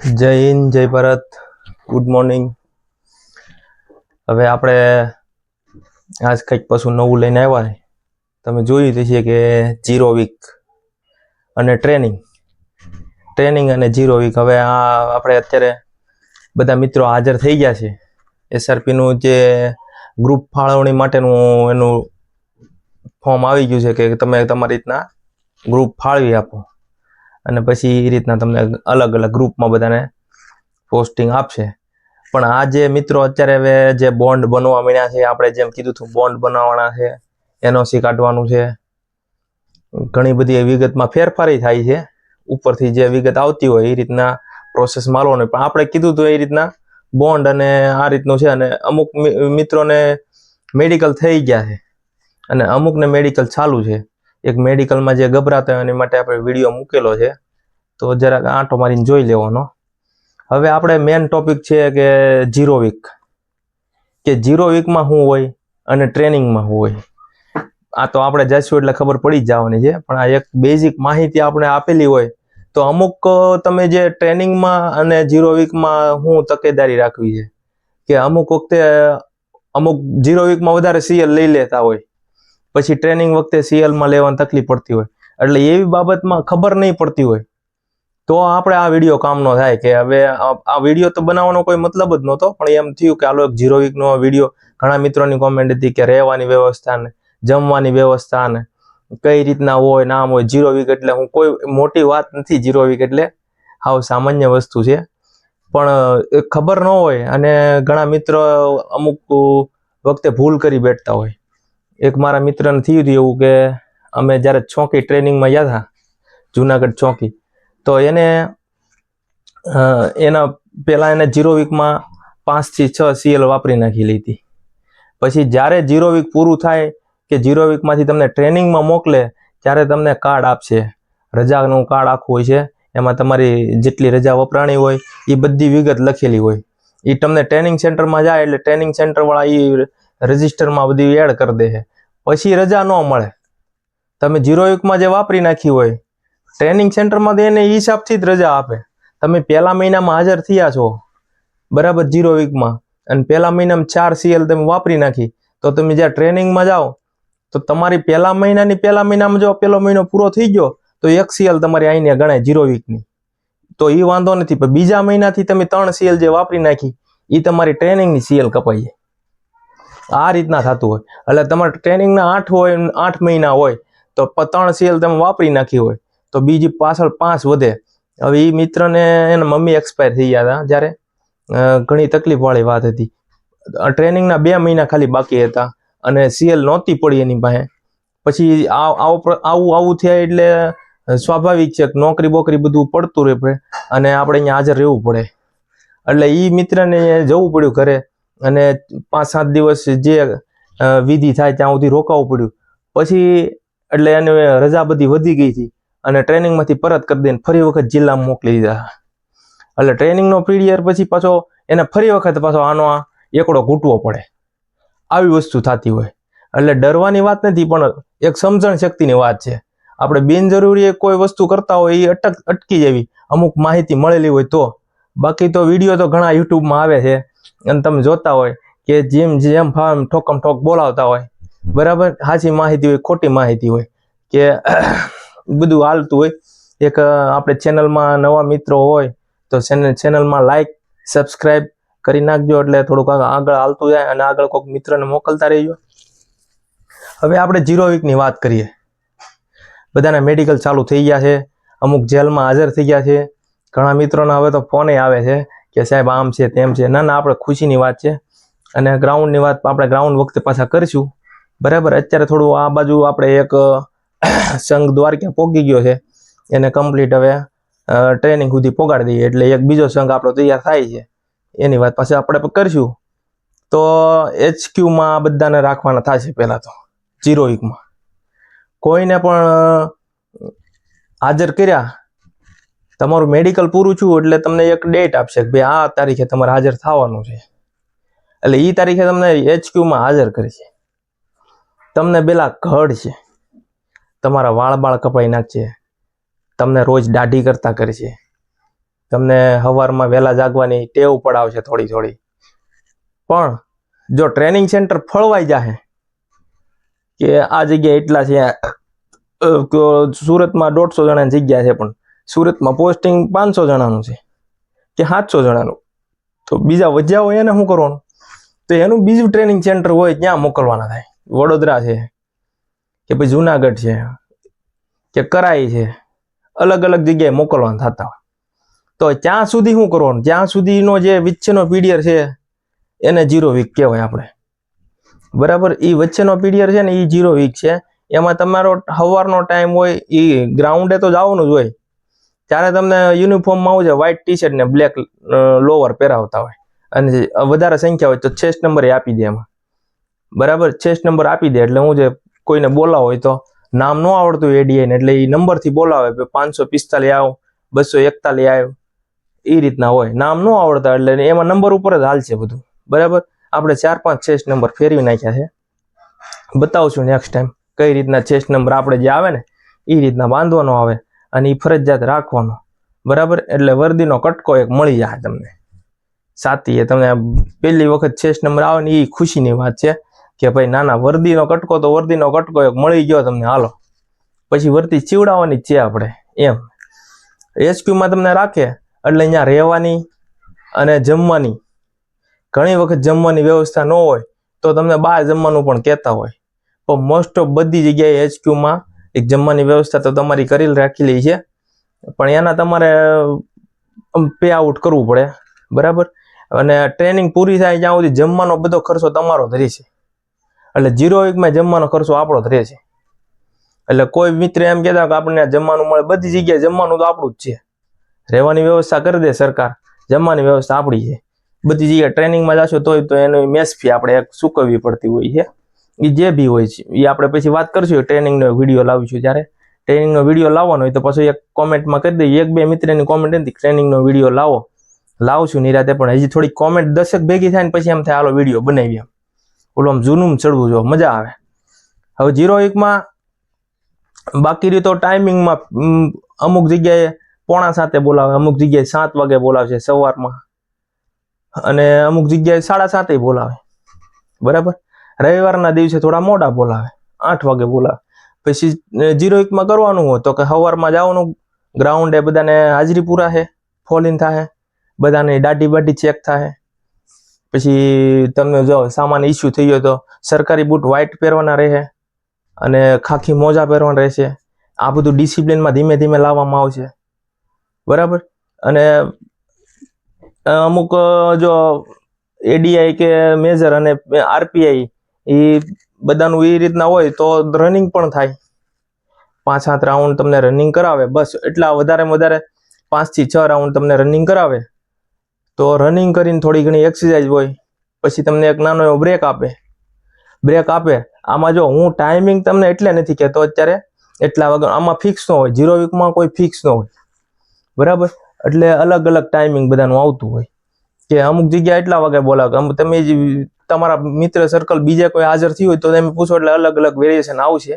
જય હિન્દ, જય Bharat, good morning. હવે આપણે આજ કંઈક પાછું નવું લઈને આવ્યા. તમે જોયું છે કે 0 વીક અને ટ્રેનિંગ અને 0 વીક. હવે આ આપણે અત્યારે બધા મિત્રો હાજર થઈ ગયા છે. એસઆરપીનું જે ગ્રુપ ફાળવણી માટેનું એનું ફોર્મ આવી ગયું છે કે તમે તમારી રીતના ગ્રુપ ફાળવી આપો અને પછી એ રીતના તમને અલગ અલગ ગ્રુપમાં બધાને પોસ્ટિંગ આપશે. પણ આ જે મિત્રો અત્યારે હવે જે બોન્ડ બનવા માંડ્યા છે, આપણે જેમ કીધું હતું બોન્ડ બનાવવાના છે, એનઓસી કાઢવાનું છે, ઘણી બધી વિગતમાં ફેરફાર થાય છે. ઉપરથી જે વિગત આવતી હોય એ રીતના પ્રોસેસ માલવાનું. પણ આપણે કીધું હતું એ રીતના બોન્ડ અને આ રીતનું છે. અને અમુક મિત્રોને મેડિકલ થઈ ગયા છે અને અમુકને મેડિકલ ચાલુ છે. એક મેડિકલમાં જે ગભરાતા હોય એની માટે આપણે વિડીયો મૂકેલો છે, તો જરાક આંટો મારીને જોઈ લેવાનો. હવે આપણે મેન ટોપિક છે કે 0 વીક, કે 0 વીકમાં શું હોય અને ટ્રેનિંગમાં શું હોય. આ તો આપણે જઈશું એટલે ખબર પડી જ જવાની છે. પણ આ એક બેઝિક માહિતી આપણે આપેલી હોય તો અમુક તમે જે ટ્રેનિંગમાં અને 0 વીકમાં શું તકેદારી રાખવી છે કે અમુક વખતે અમુક 0 વીકમાં વધારે સીએલ લઈ લેતા હોય, પછી ટ્રેનિંગ વખતે સીએલમાં લેવાની તકલીફ પડતી હોય. એટલે એવી બાબતમાં ખબર નહીં પડતી હોય તો આપણે આ વિડીયો કામનો થાય. કે હવે આ વિડીયો તો બનાવવાનો કોઈ મતલબ જ નહોતો, પણ એમ થયું કે આલો એક 0 વીકનો વિડીયો. ઘણા મિત્રોની કોમેન્ટ હતી કે રહેવાની વ્યવસ્થા ને જમવાની વ્યવસ્થા ને કઈ રીતના હોય નામ હોય. 0 વીક એટલે હું કોઈ મોટી વાત નથી. 0 વીક એટલે હાવ સામાન્ય વસ્તુ છે, પણ ખબર ન હોય અને ઘણા મિત્રો અમુક વખતે ભૂલ કરી બેઠતા હોય. એક મારા મિત્રને થયું હતું એવું કે અમે જ્યારે ચોકી ટ્રેનિંગમાં ગયા હતા, જુનાગઢ ચોકી, તો એના પહેલાં એને 0 વીકમાં 5 થી 6 સીએલ વાપરી નાખી લીધી. પછી જ્યારે 0 વીક પૂરું થાય કે 0 વીકમાંથી તમને ટ્રેનિંગમાં મોકલે ત્યારે તમને કાર્ડ આપશે. રજાનું કાર્ડ આખું હોય છે, એમાં તમારી જેટલી રજા વપરાણી હોય એ બધી વિગત લખેલી હોય. એ તમને ટ્રેનિંગ સેન્ટરમાં જાય એટલે ટ્રેનિંગ સેન્ટરવાળા એ રજિસ્ટરમાં બધી એડ કરી દે છે. પછી રજા ન મળે. તમે 0 વીકમાં જે વાપરી નાખી હોય ટ્રેનિંગ સેન્ટરમાં એને હિસાબથી જ રજા આપે. તમે પહેલા મહિનામાં હાજર થયા છો બરાબર 0 વીકમાં, અને પહેલા મહિનામાં 4 સીએલ તમે વાપરી નાખી, તો તમે જ્યાં ટ્રેનિંગમાં જાઓ તો તમારી પહેલા મહિનામાં જો પહેલો મહિનો પૂરો થઈ ગયો તો 1 સીએલ તમારી આઈને ગણાય 0 વીકની, તો એ વાંધો નથી. પણ બીજા મહિનાથી તમે 3 સીએલ જે વાપરી નાખી એ તમારી ટ્રેનિંગની સીએલ કપાઈ જાય. આ રીતના થતું હોય. એટલે તમારે ટ્રેનિંગના 8 મહિના હોય તો 3 સીએલ તમે વાપરી નાખી હોય તો બીજી પાછળ 5 વધે. હવે એ મિત્રને એના મમ્મી એક્સપાયર થઈ ગયા હતા, જ્યારે ઘણી તકલીફવાળી વાત હતી. ટ્રેનિંગના 2 મહિના ખાલી બાકી હતા અને સીએલ નહોતી પડી એની પાસે. પછી આવું થયા એટલે સ્વાભાવિક છે કે નોકરી બોકરી બધું પડતું રહે અને આપણે અહીંયા હાજર રહેવું પડે. એટલે એ મિત્રને જવું પડ્યું ઘરે અને 5-7 દિવસ જે વિધિ થાય ત્યાં સુધી રોકાવું પડ્યું. પછી એટલે એને રજા બધી વધી ગઈ હતી અને ટ્રેનિંગમાંથી પરત કરી દઈને ફરી વખત જિલ્લામાં મોકલી દીધા. એટલે ટ્રેનિંગનો પીરિયડ પછી પાછો એને ફરી વખત પાછો આનો એકડો ઘૂંટવો પડે. આવી વસ્તુ થતી હોય. એટલે ડરવાની વાત નથી, પણ એક સમજણ શક્તિની વાત છે. આપણે બિનજરૂરી કોઈ વસ્તુ કરતા હોય એ અટકી જવી, અમુક માહિતી મળેલી હોય તો. બાકી તો વિડીયો તો ઘણા યુટ્યુબમાં આવે છે અને તમે જોતા હોય કે જેમ ફાવે ઠોકમ ઠોક બોલાવતા હોય. બરાબર, સાચી માહિતી હોય, ખોટી માહિતી હોય, કે બધું હાલતું હોય. એક આપણે ચેનલમાં નવા મિત્રો હોય તો ચેનલમાં લાઈક સબસ્ક્રાઈબ કરી નાખજો, એટલે થોડુંક આગળ હાલતું જાય અને આગળ કોઈક મિત્રને મોકલતા રહેજો. હવે આપણે 0 વીકની વાત કરીએ. બધાના મેડિકલ ચાલુ થઈ ગયા છે, અમુક જેલમાં હાજર થઈ ગયા છે. ઘણા મિત્રોના હવે તો ફોન આવે છે કે સાહેબ આમ છે તેમ છે. ના આપણે ખુશીની વાત છે. અને ગ્રાઉન્ડની વાત આપણે ગ્રાઉન્ડ વખતે પાછા કરીશું. બરાબર, અત્યારે થોડું આ બાજુ આપણે એક સંઘ દ્વારકા પોગી ગયો છે, એને કમ્પ્લીટ હવે ટ્રેનિંગ સુધી પોગાડી દઈએ એટલે એક બીજો સંઘ આપણો તૈયાર થાય છે. એની વાત પાછી આપણે કરીશું. તો HQમાં બધાને રાખવાના થશે. પહેલાં તો 0 વીકમાં કોઈને પણ હાજર કર્યા, તમારું મેડિકલ પૂરું થયું એટલે તમને એક ડેટ આપશે કે ભાઈ આ તારીખે તમારે હાજર થવાનું છે. એટલે એ તારીખે તમને HQમાં હાજર કરશે. તમને પેલા ઘડ છે, તમારા વાળ કપાઈ નાખશે, તમને રોજ દાઢી કરતા કરશે, તમને સવારમાં વહેલા જાગવાની ટેવ પડાવશે થોડી થોડી. પણ જો ટ્રેનિંગ સેન્ટર ફળવાઈ જાહે કે આ જગ્યાએ એટલા છે, સુરતમાં 150 જણાની જગ્યા છે પણ સુરતમાં પોસ્ટિંગ 500 જણાનું છે કે 700 જણાનું, તો બીજા વજ્યા હોય એને શું કરવાનું? તો એનું બીજું ટ્રેનિંગ સેન્ટર હોય ત્યાં મોકલવાના થાય. વડોદરા છે કે પછી જુનાગઢ છે કે કરાઈ છે, અલગ અલગ જગ્યાએ મોકલવાના થતા હોય. તો ત્યાં સુધી શું કરવાનું? જ્યાં સુધીનો જે વચ્ચેનો પીરિયડ છે એને 0 વીક કહેવાય આપણે, બરાબર. એ વચ્ચેનો પીરિયડ છે ને એ 0 વીક છે. એમાં તમારો સવારનો ટાઈમ હોય, એ ગ્રાઉન્ડે તો જવાનું જ હોય. ત્યારે તમને યુનિફોર્મમાં આવું છે, વ્હાઇટ ટી શર્ટ ને બ્લેક લોવર પહેરાવતા હોય, અને વધારે સંખ્યા હોય તો ચેસ્ટ નંબર આપી દે એમાં, બરાબર. ચેસ્ટ નંબર આપી દે એટલે હું જે કોઈને બોલાવો હોય તો નામ ન આવડતું એડીઆઈ ને એટલે એ નંબરથી બોલાવે, 545 આવ, 241 આવ, એ રીતના હોય. નામ ન આવડતા એટલે એમાં નંબર ઉપર જ હાલશે બધું, બરાબર. આપણે 4-5 ચેસ્ટ નંબર ફેરવી નાખ્યા છે, બતાવશું નેક્સ્ટ ટાઈમ કઈ રીતના ચેસ્ટ નંબર આપણે જે આવે ને એ રીતના બાંધવાનો આવે, અને એ ફરજિયાત રાખવાનો, બરાબર. એટલે વર્દીનો કટકો એક મળી જાય તમને સાથી. તમને પહેલી વખત ચેસ્ટ નંબર આવે ને એ ખુશીની વાત છે કે ભાઈ નાના વર્દીનો કટકો એક મળી ગયો તમને, હાલો પછી વર્દી ચીવડાવવાની જ છે આપણે એમ. HQ તમને રાખે એટલે અહીંયા રહેવાની અને જમવાની, ઘણી વખત જમવાની વ્યવસ્થા ન હોય તો તમને બહાર જમવાનું પણ કહેતા હોય, પણ મોસ્ટ ઓફ બધી જગ્યાએ HQ એક જમવાની વ્યવસ્થા તો તમારી કરી રાખેલી છે, પણ એના તમારે પે આઉટ કરવું પડે, બરાબર. અને ટ્રેનિંગ પૂરી થાય ત્યાં સુધી જમવાનો બધો ખર્ચો તમારો જ રહેશે, એટલે 0 વીકમાં જમવાનો ખર્ચો આપણો જ રહેશે. એટલે કોઈ મિત્ર એમ કહેતા કે આપણને જમવાનું મળે, બધી જગ્યાએ જમવાનું તો આપણું જ છે. રહેવાની વ્યવસ્થા કરી દે સરકાર, જમવાની વ્યવસ્થા આપણી છે. બધી જગ્યાએ ટ્રેનિંગમાં જશો તોય તો એની મેસ ફી આપણે એક ચૂકવવી પડતી હોય છે. એ જે બી હોય છે એ આપણે પછી વાત કરશું, ટ્રેનિંગનો વિડીયો લાવીશું. જ્યારે ટ્રેનિંગનો વિડીયો લાવવાનો હોય તો પછી એક કોમેન્ટમાં કરી દઈએ, 1-2 મિત્રની કોમેન્ટ હતી ટ્રેનિંગનો વિડીયો લાવશું નિરાતે, પણ હજી થોડી કોમેન્ટ 10 ભેગી થાય ને પછી એમ થાય હાલો વિડીયો બનાવીએ, ઓલું આમ જૂનું ચડવું જો મજા આવે. હવે 0 વીકમાં બાકી રહ્યું તો ટાઈમિંગમાં અમુક જગ્યાએ 6:45 બોલાવે, અમુક જગ્યાએ 7 વાગે બોલાવશે સવારમાં, અને અમુક જગ્યાએ 7:30 બોલાવે, બરાબર. રવિવારના દિવસે થોડા મોડા બોલાવે, 8 વાગે બોલાવે. પછી 0 વીકમાં કરવાનું હોય તો કે સવારમાં જવાનું ગ્રાઉન્ડે, બધાને હાજરી પૂરા છે, ફોલ ઇન થાય, બધાની દાઢી બાઢી ચેક થાય. પછી તમને જો સામાન ઇસ્યુ થઈ ગયો તો સરકારી બૂટ વ્હાઇટ પહેરવાના રહે અને ખાખી મોજા પહેરવાના રહેશે. આ બધું ડિસિપ્લિનમાં ધીમે ધીમે લાવવામાં આવશે, બરાબર. અને અમુક જો એડીઆઈ કે મેજર અને આરપીઆઈ એ બધાનું એ રીતના હોય તો રનિંગ પણ થાય, 5-7 રાઉન્ડ તમને રનિંગ કરાવે, બસ એટલા વધારે 5 થી 6 રાઉન્ડ તમને રનિંગ કરાવે. તો રનિંગ કરીને થોડી ઘણી એક્સરસાઇઝ હોય, પછી તમને એક નાનો એવો બ્રેક આપે. આમાં જો હું ટાઈમિંગ તમને એટલે નથી કહેતો અત્યારે એટલા વાગે, આમાં ફિક્સ ન હોય. 0 વીકમાં કોઈ ફિક્સ ન હોય, બરાબર. એટલે અલગ અલગ ટાઈમિંગ બધાનું આવતું હોય કે અમુક જગ્યા એટલા વાગે બોલાવે. તમે તમારા મિત્ર સર્કલ બીજે કોઈ હાજર થયું હોય તો તમે પૂછો એટલે અલગ અલગ વેરિએશન આવશે.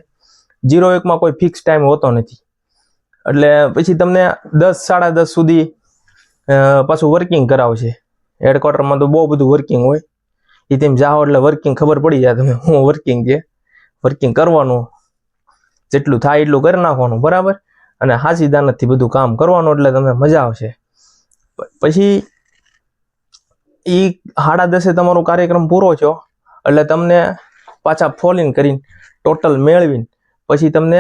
0 વીકમાં કોઈ ફિક્સ ટાઈમ હોતો નથી. એટલે પછી તમને 10-10:30 સુધી પાછું વર્કિંગ કરાવશે. હેડક્વાર્ટરમાં તો બહુ બધું વર્કિંગ હોય, એ તેમ જાઓ એટલે વર્કિંગ ખબર પડી જાય તમે હું વર્કિંગ છે. વર્કિંગ કરવાનું, જેટલું થાય એટલું કરી નાખવાનું, બરાબર. અને હાસી દાનતથી બધું કામ કરવાનું એટલે તમને મજા આવશે. પછી એ 10:30 તમારો કાર્યક્રમ પૂરો થયો એટલે તમને પાછા ફોલ ઇન કરીને ટોટલ મેળવીને પછી તમને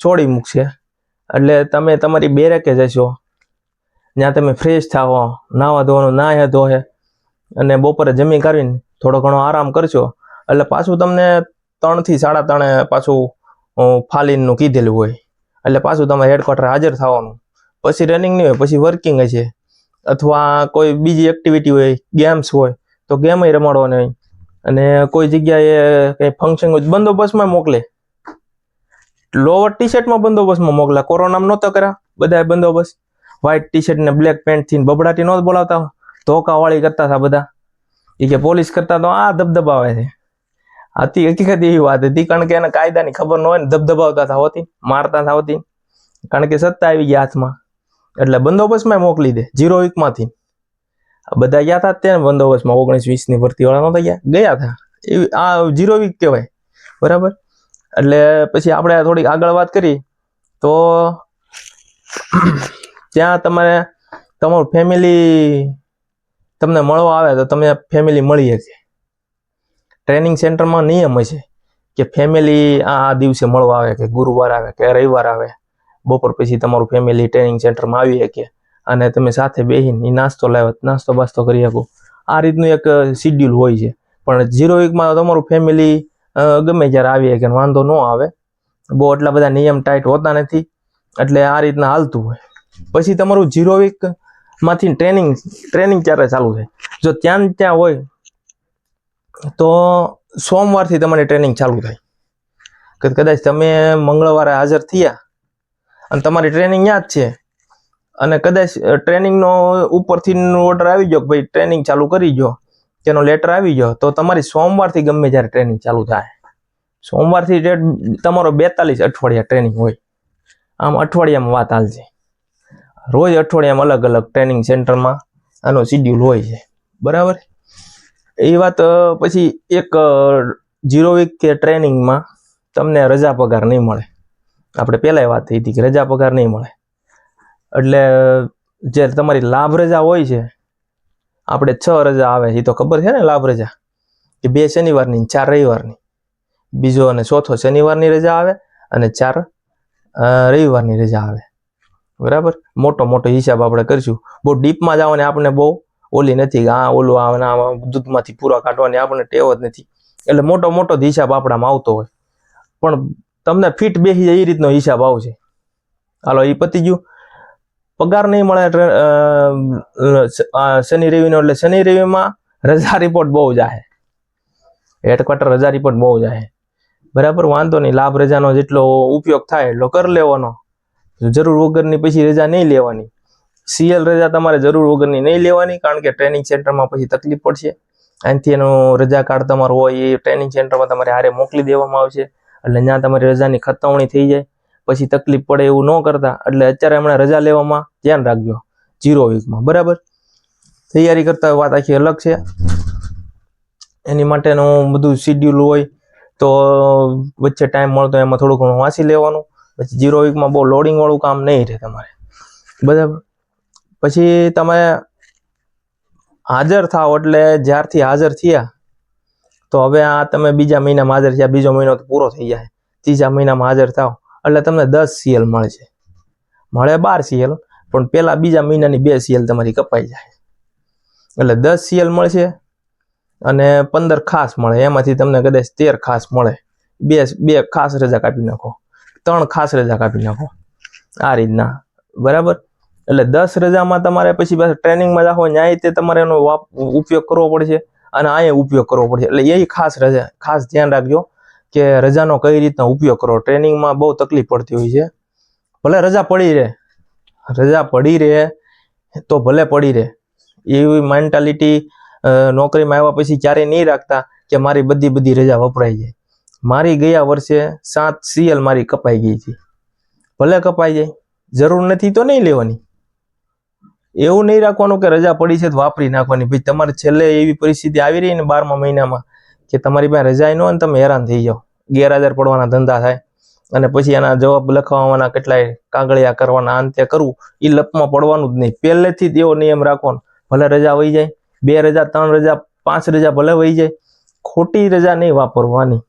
છોડી મૂકશે. એટલે તમે તમારી બેરેકે જશો, ત્યાં તમે ફ્રેશ થાવો, નાવા ધોવાનું નાહે ધોહે, અને બપોરે જમી કરીને થોડો ઘણો આરામ કરશો એટલે પાછું તમને 3 થી 3:30 પાછું ફાલીનનું કીધેલું હોય, એટલે પાછું તમે હેડક્વાર્ટર હાજર થવાનું. પછી રનિંગ નહીં હોય, પછી વર્કિંગ હશે, અથવા કોઈ બીજી એક્ટિવિટી હોય, ગેમ્સ હોય તો ગેમ રમાડવાની હોય. અને કોઈ જગ્યાએ કંઈ ફંક્શન હોય બંદોબસ્તમાં મોકલે, લોવર ટી શર્ટમાં બંદોબસ્તમાં મોકલે. કોરોનામાં નહોતા કર્યા બધાએ બંદોબસ્ત, વ્હાઇટ ટી શર્ટ ને બ્લેક પેન્ટ થી બબડાટી નહોતા બોલાવતા, ધોકાવાળી કરતા હતા બધા. એ કે પોલીસ કરતા તો આ ધબધબાવે છે. હતી હકીકત એવી વાત હતી, કારણ કે એને કાયદાની ખબર ન હોય ને ધબધબાવતા હતા હોતી, મારતા હતા હોતી, કારણ કે સત્તા આવી ગયા હાથમાં. એટલે બંદોબસ્તમાં મોકલી દે 0 વીકમાંથી. બધા ગયા હતા ત્યાં બંદોબસ્તમાં 19-20ની ભરતી વાળા નહોતા ગયા હતા. એવી આ 0 વીક કહેવાય, બરાબર. એટલે પછી આપણે થોડીક આગળ વાત કરી તો ત્યાં તમારું ફેમિલી તમને મળવા આવે તો તમે ફેમિલી મળી શકે. ટ્રેનિંગ સેન્ટરમાં નિયમ હશે કે ફેમિલી આ દિવસે મળવા આવે, કે ગુરુવાર આવે કે રવિવાર આવે, બપોર પછી તમારું ફેમિલી ટ્રેનિંગ સેન્ટરમાં આવી શકે અને તમે સાથે બેસીને નાસ્તો બાસ્તો કરી શકો. આ રીતનું એક શિડ્યુલ હોય છે. પણ 0 વીકમાં તમારું ફેમિલી ગમે જ્યારે આવી શકે, વાંધો ન આવે. બહુ એટલા બધા નિયમ ટાઈટ હોતા નથી, એટલે આ રીતના હાલતું હોય. પછી તમારું 0 વીકમાંથી ટ્રેનિંગ ક્યારે ચાલુ થાય? જો ત્યાં હોય તો સોમવારથી તમારી ટ્રેનિંગ ચાલુ થાય. કદાચ તમે મંગળવારે હાજર થયા અને તમારી ટ્રેનિંગ ત્યાં જ છે અને કદાચ ટ્રેનિંગનો ઉપરથી ઓર્ડર આવી ગયો કે ભાઈ ટ્રેનિંગ ચાલુ કરી ગયો, તેનો લેટર આવી ગયો, તો તમારી સોમવારથી ગમે જ્યારે ટ્રેનિંગ ચાલુ થાય. સોમવારથી તમારો 42 અઠવાડિયા ટ્રેનિંગ હોય. આમ અઠવાડિયામાં વાત હાલશે. રોજ અઠવાડિયામાં અલગ અલગ ટ્રેનિંગ સેન્ટરમાં આનો શિડ્યુલ હોય છે, બરાબર. એ વાત પછી એક 0 વીક કે ટ્રેનિંગમાં તમને રજા પગાર નહીં મળે. આપણે પહેલાં વાત થઈ હતી કે રજા પગાર નહીં મળે. એટલે જે તમારી લાભ રજા હોય છે, આપણે 6 રજા આવે છે, એ તો ખબર છે ને. લાભ રજા કે 2 શનિવારની 4 રવિવારની, બીજો અને ચોથો શનિવારની રજા આવે અને 4 રવિવારની રજા આવે, બરાબર. મોટો હિસાબ આપણે કરીશું. બહુ ડીપમાં જવાની આપણે બહુ ઓલી નથી કે ઓલું આવે દૂધમાંથી પૂરા કાઢવાની આપણને ટેવ જ નથી. એટલે મોટો હિસાબ આપણામાં આવતો હોય, પણ તમને ફિટ બેસી જાય એ રીતનો હિસાબ આવશે. હાલો, એ પતી ગયું. પગાર નહીં મળે શનિ રવિનો, એટલે શનિ રવિમાં રજા રિપોર્ટ બહુ જાય. હેડક્વાર્ટર રજા રિપોર્ટ બહુ જાય, બરાબર. વાંધો નહીં, લાભ રજાનો જેટલો ઉપયોગ થાય એટલો કરી લેવાનો. જરૂર વગરની પછી રજા નહીં લેવાની. CL રજા તમારે જરૂર વગરની નહીં લેવાની, કારણ કે ટ્રેનિંગ સેન્ટરમાં પછી તકલીફ પડશે. અહીંથી એનું રજા કાર્ડ તમારું હોય એ ટ્રેનિંગ સેન્ટરમાં તમારે હારે મોકલી દેવામાં આવશે. એટલે ત્યાં તમારી રજાની ખતવણી થઈ જાય, પછી તકલીફ પડે એવું ન કરતા. એટલે અત્યારે હમણાં રજા લેવામાં ધ્યાન રાખજો 0 વીકમાં, બરાબર. તૈયારી કરતા વાત આખી અલગ છે. એની માટેનું બધું શિડ્યુલ હોય, તો વચ્ચે ટાઈમ મળતો એમાં થોડું ઘણું વાંચી લેવાનું. પછી 0 વીકમાં બહુ લોડિંગ વાળું કામ નહીં રહે તમારે, બરાબર. પછી તમે હાજર થાવ, એટલે જ્યારથી હાજર થયા તો હવે આ તમે બીજા મહિનામાં હાજર થયા, બીજો મહિનો તો પૂરો થઈ જાય, ત્રીજા મહિનામાં હાજર થાવ એટલે તમને 10 CL મળશે. મળે 12 CL, પણ પેલા બીજા મહિનાની 2 CL તમારી કપાઈ જાય, એટલે 10 CL મળશે અને 15 ખાસ મળે. એમાંથી તમને કદાચ 13 ખાસ મળે. બે ખાસ રજા કાપી નાખો, 3 ખાસ રજા કાપી નાખો, આ રીતના, બરાબર. એટલે 10 રજામાં તમારે પછી ટ્રેનિંગમાં જાઓ ન્યાય તે તમારે એનો ઉપયોગ કરવો પડશે અને અહીંયા ઉપયોગ કરવો પડશે. એટલે એ ખાસ રજા, ખાસ ધ્યાન રાખજો કે રજાનો કઈ રીતના ઉપયોગ કરો. ટ્રેનિંગમાં બહુ તકલીફ પડતી હોય છે. ભલે રજા પડી રહે તો ભલે પડી રહે, એવી મેન્ટાલિટી નોકરીમાં આવ્યા પછી ક્યારેય નહીં રાખતા કે મારી બધી રજા વપરાઈ જાય. મારી ગયા વર્ષે 7 CL મારી કપાઈ ગઈ હતી. ભલે કપાઈ જાય, જરૂર નથી તો નહીં લેવાની. એવું નહીં રાખવાનું કે રજા પડી છે તો વાપરી નાખવાની. ભાઈ તમારે છેલ્લે એવી પરિસ્થિતિ આવી રહી ને 12મા મહિનામાં કે તમારી પાસે રજા ન હોય ને તમે હેરાન થઈ જાઓ, ગેરહાજર પડવાના ધંધા થાય અને પછી એના જવાબ લખાવવાના કેટલાય કાગળિયા કરવાના, અંતે કરવું, એ લપમાં પડવાનું જ નહીં. પહેલેથી જ એવો નિયમ રાખવાનો. ભલે રજા વહી જાય, 2 રજા, 3 રજા, 5 રજા ભલે વહી જાય, ખોટી રજા નહીં વાપરવાની.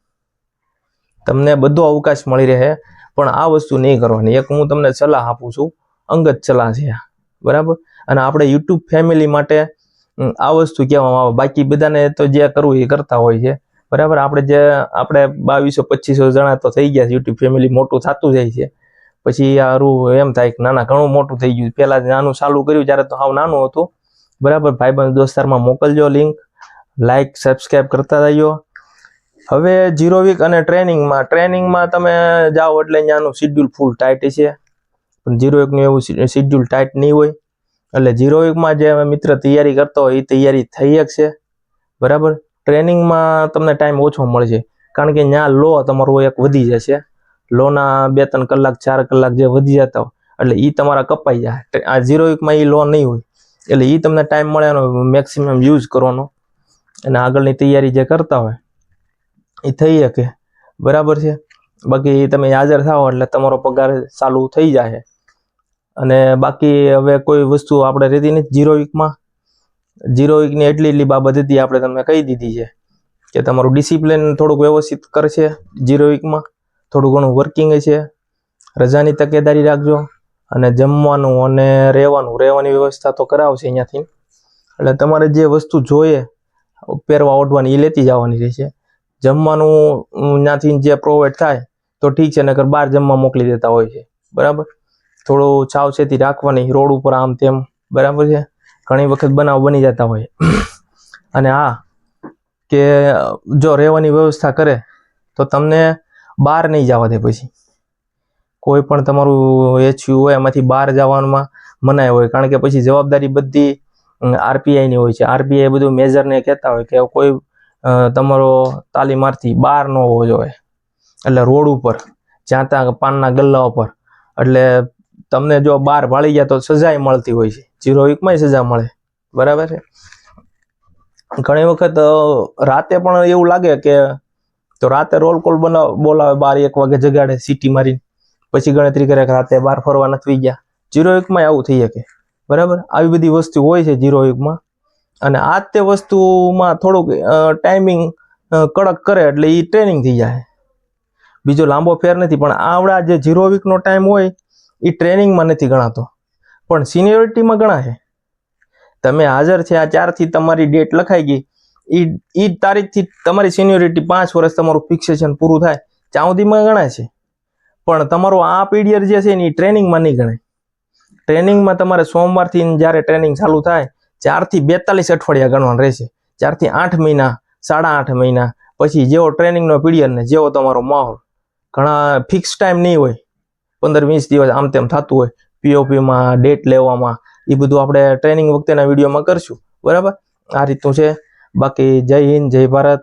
તમને બધો અવકાશ મળી રહે, પણ આ વસ્તુ નહીં કરવાની. એક હું તમને સલાહ આપું છું, અંગત સલાહ છે, બરાબર. અને આપણે યુટ્યુબ ફેમિલી માટે આ વસ્તુ કહેવામાં આવે. બાકી બધાને તો જે કરવું એ કરતા હોય છે, બરાબર. આપણે 2200-2500 જણા તો થઈ ગયા છે. યુટ્યુબ ફેમિલી મોટું થતું જાય છે. પછી આરું એમ થાય કે નાના ઘણું મોટું થઈ ગયું. પહેલાં નાનું ચાલુ કર્યું ત્યારે તો હાવ નાનું હતું, બરાબર. ભાઈબંધ દોસ્તારમાં મોકલજો લિંક, લાઈક સબસ્ક્રાઈબ કરતા જજો. હવે 0 વીક અને ટ્રેનિંગમાં તમે જાઓ એટલે ત્યાંનું શિડ્યુલ ફૂલ ટાઈટ છે, પણ 0 વીકનું એવું શિડ્યુલ ટાઈટ નહીં હોય. એટલે 0 વીકમાં જે મિત્ર તૈયારી કરતો હોય એ તૈયારી થઈ શકશે, બરાબર. ટ્રેનિંગમાં તમને ટાઈમ ઓછો મળશે, કારણ કે ત્યાં લો તમારું એક વધી જશે. લોના 2-3 કલાક 4 કલાક જે વધી જતા હોય, એટલે એ તમારા કપાઈ જાય. આ 0 વીકમાં એ લોન નહીં હોય, એટલે એ તમને ટાઈમ મળે એનો મેક્સિમમ યુઝ કરવાનો અને આગળની તૈયારી જે કરતા હોય એ થઈ શકે. બરાબર છે. બાકી તમે હાજર થાઓ એટલે તમારો પગાર ચાલુ થઈ જાય. અને બાકી હવે કોઈ વસ્તુ આપણે રહેતી નથી 0 વીકમાં. 0 વીકની એટલી બાબત હતી આપણે તમને કહી દીધી છે કે તમારું ડિસિપ્લિન થોડુંક વ્યવસ્થિત કરશે 0 વીકમાં, થોડું ઘણું વર્કિંગ છે, રજાની તકેદારી રાખજો અને જમવાનું અને રહેવાની વ્યવસ્થા તો કરાવશે અહીંયાથી. એટલે તમારે જે વસ્તુ જોઈએ પહેરવા ઓઢવાની એ લેતી જવાની રહેશે. જમવાનું ત્યાંથી જે પ્રોવાઈડ થાય તો ઠીક છે, નકર બહાર જમવા મોકલી દેતા હોય છે. બરાબર. થોડું સાવચેતી રાખવાની રોડ ઉપર આમ તેમ. બરાબર છે. ઘણી વખત બનાવ બની જતા હોય. અને હા કે જો રહેવાની વ્યવસ્થા કરે તો તમને બહાર નહીં જવા દે. પછી કોઈ પણ તમારું એચયુ હોય એમાંથી બહાર જવામાં મનાય હોય, કારણ કે પછી જવાબદારી બધી આરપીઆઈની હોય છે. આરપીઆઈ બધું મેજરને કહેતા હોય કે કોઈ તમારો તાલીમાર્થી બહાર ન હોવો જોઈએ, એટલે રોડ ઉપર જ્યાં ત્યાં પાનના ગલ્લા ઉપર. એટલે તમને જો બહાર ભાળી ગયા તો સજાય મળતી હોય છે. 0 વીકમાં સજા મળે. બરાબર છે. ઘણી વખત રાતે પણ એવું લાગે કે તો રાતે રોલ કોલ બોલાવે, 12-1 વાગે જગાડે સીટી મારી, પછી ગણતરી કરે કે રાતે બહાર ફરવા નથી ગયા. 0 વીકમાં આવું થઈ શકે. બરાબર. આવી બધી વસ્તુ હોય છે 0 વીકમાં. અને આ તે વસ્તુમાં થોડુંક ટાઈમિંગ કડક કરે એટલે એ ટ્રેનિંગ થઈ જાય. બીજો લાંબો ફેર નથી. પણ આવડા જે 0 વીકનો ટાઈમ હોય એ ટ્રેનિંગમાં નથી ગણાતો, પણ સિનિયોરિટીમાં ગણાય. તમે હાજર છે આ 4 થી તમારી ડેટ લખાઈ ગઈ, એ તારીખથી તમારી સિનિયોરિટી 5 વર્ષ તમારું ફિક્સેશન પૂરું થાય ત્યાં સુધીમાં ગણાય છે. પણ તમારો આ પીરિયડ જે છે ને એ ટ્રેનિંગમાં નહીં ગણાય. ટ્રેનિંગમાં તમારે સોમવારથી જ્યારે ટ્રેનિંગ ચાલુ થાય 4 થી 42 અઠવાડિયા ગણવાનું રહેશે. 4 થી 8 મહિના, 8.5 મહિના પછી જેવો ટ્રેનિંગનો પીરિયડ ને જેવો તમારો માહોલ. ઘણા ફિક્સ ટાઈમ નહીં હોય, 15-20 દિવસ આમ તેમ થતું હોય. પીઓપીમાં ડેટ લેવામાં એ બધું આપણે ટ્રેનિંગ વખતેના વિડીયોમાં કરશું. બરાબર. આ રીતનું છે. બાકી જય હિન્દ, જય ભારત.